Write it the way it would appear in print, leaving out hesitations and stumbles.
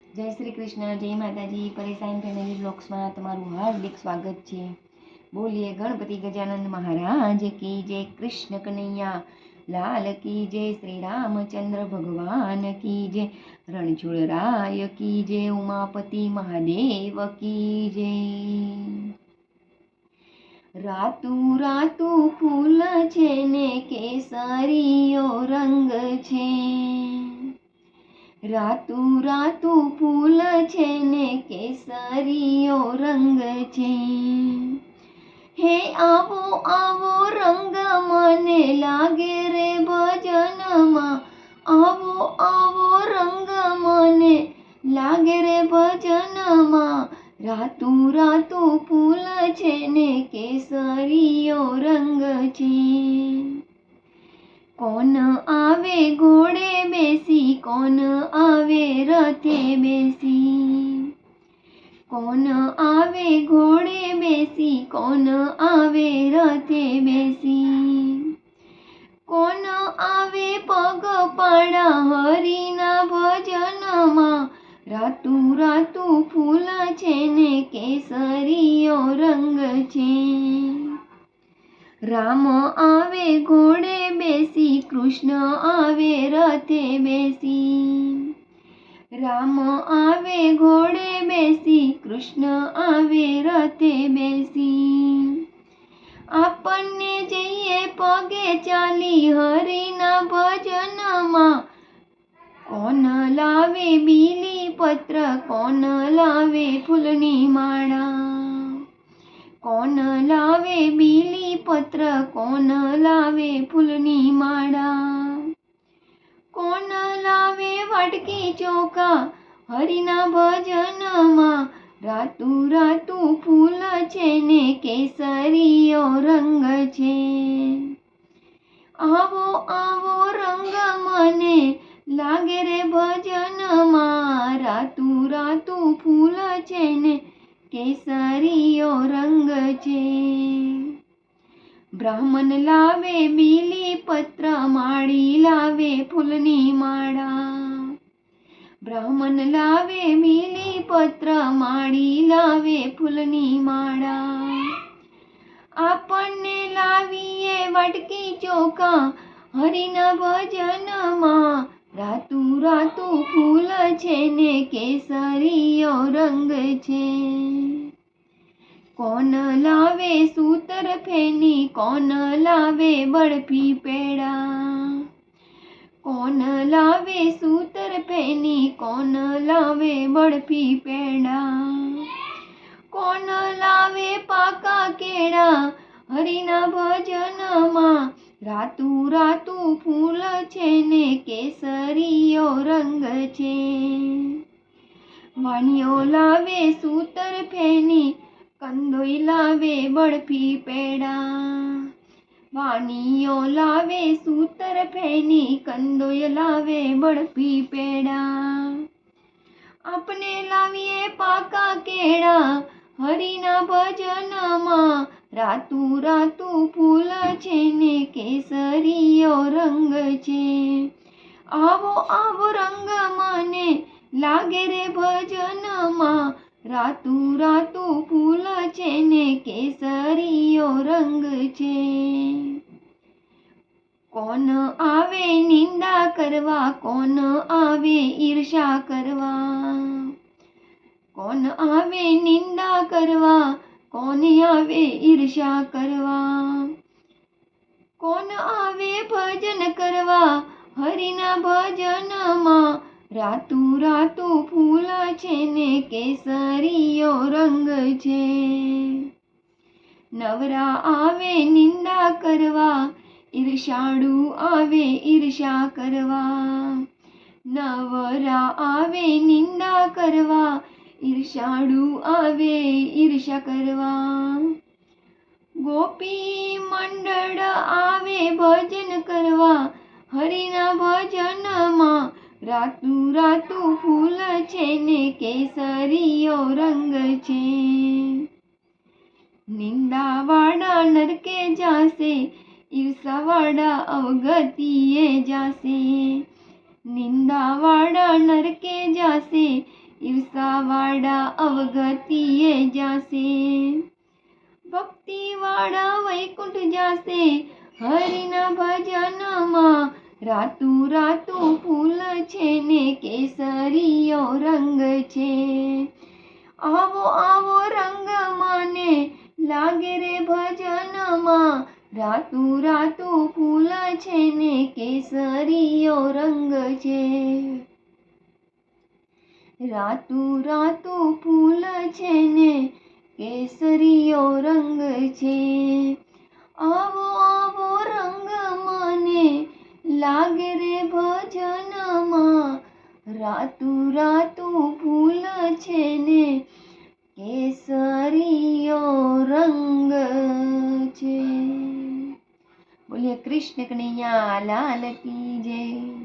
જય શ્રી કૃષ્ણ, જય માતાજી. પરેશાન ફેમિલી બ્લોગ્સમાં તમારું હાર્દિક સ્વાગત છે. બોલીએ ગણપતિ ગજાનંદ મહારાજ કી જય, કૃષ્ણ કનૈયા લાલ કી જય, શ્રી રામચંદ્ર ભગવાન કી જય, રણછોડરાય કી જય, ઉમાપતિ મહાદેવ કી જય. રાતું રાતું ફૂલ છે ને કેસરીયો રંગ છે, રાતું રાતું ફૂલ છે ને કેસરીયો રંગ છે. હે આવો આવો રંગ મને લાગે રે ભજનમાં, આવો આવો રંગ મને લાગે રે ભજનમાં. રાતું રાતું ફૂલ છે ને કેસરીયો રંગ છે. કોણ આવે ઘોડે બેસી, કોણ આવે રથે બેસી, કોણ આવે ઘોડે બેસી, કોણ આવે રથે બેસી, કોણ આવે પગપાળા હરિના ભજનમાં. રાતું રાતું ફૂલ છે ને કેસરીયો રંગ છે. રામ આવે ઘોડે બેસી, કૃષ્ણ આવે રથે બેસી, રામ આવે ઘોડે બેસી, કૃષ્ણ આવે રથે બેસી. આપણને જઈએ પગે ચાલી હરિના ભજનમાં. કોણ લાવે બીલી પત્ર, કોણ લાવે ફૂલની માળા, કોણ લાવે બીલી પત્ર, કોણ લાવે ફૂલની માળા, કોણ લાવે વાટકી ચોખા હરિના ભજનમાં. રાતું રાતું ફૂલ છે ને કેસરીયો રંગ છે. આવો આવો રંગ મને લાગે રે ભજનમાં. રાતું રાતું ફૂલ છે ને કેસરીયો રંગ છે. બ્રાહ્મણ લાવે બીલી પત્ર, માળી લાવે ફૂલની માળા, બ્રાહ્મણ લાવે બીલી પત્ર, માળી લાવે ફૂલની માળા. આપણને લાવીએ વાટકી ચોખા હરિના ભજનમાં. રાતું રાતું ફૂલ છે ને કેસરીયો રંગ છે. કોણ લાવે સૂતર ફેની, કોણ લાવે બરફી પેડા, કોણ લાવે સૂતર ફેની, કોણ લાવે બરફી પેડા, કોણ લાવે પાકા કેળા હરિના ભજનમાં. રાતું રાતું ફૂલ છે ને કેસરીયો રંગ છે. વાણિયો લાવે સૂતર ફેની, કંદોઈ લાવે બરફી પેડા, વાણિયો લાવે સૂતર ફેની, કંદોઈ લાવે બરફી પેડા. આપણે લાવીએ પાકા કેળા હરિના ભજનમાં. રાતું રાતું ફૂલ છે ને કેસરીયો રંગ છે. આવો આવો રંગ મને લાગે રે ભજનમાં. રાતું રાતું ફૂલ છે ને કેસરીયો રંગ છે. કોણ આવે નિંદા કરવા, કોણ આવે ઈર્ષા કરવા, કોણ આવે નિંદા કરવા, કોણ આવે ઈર્ષા કરવા, કોણ આવે ભજન કરવા હરિના ભજનમાં. રાતું રાતું ફૂલ છે ને કેસરીયો રંગ છે. નવરા આવે નિંદા કરવા, ઈર્ષાળુ આવે ઈર્ષા કરવા, નવરા આવે નિંદા કરવા, ઈર્ષાળુ આવે ઈર્ષા કરવા. ગોપી મંડળ આવે ભજન કરવા હરિના ભજનમાં. રાતું રાતું ફૂલ છે ને કેસરીયો રંગ છે. નિંદાવાળા નરકે જાશે, ઈર્ષાવાળા અવગતિએ જાશે, નિંદાવાળા નરકે જાશે, ઈર્ષાવાળા અવગતિએ જાશે, ભક્તિવાળા વૈકુંઠ જાશે, હરિના ભજનમાં રાતું રાતું ફૂલ છે ને કેસરીયો રંગ છે. આવો આવો રંગ મને લાગે રે ભજનમાં, રાતું રાતું ફૂલ છે ને કેસરીયો રંગ છે. રાતું રાતું ફૂલ છે ને કેસરીયો રંગ છે. આવો આવો રંગ મને લાગે રે ભજનમાં, રાતું રાતું ફૂલ છે ને કેસરીયો રંગ છે. બોલીએ કૃષ્ણ કનૈયા લાલ કી જય.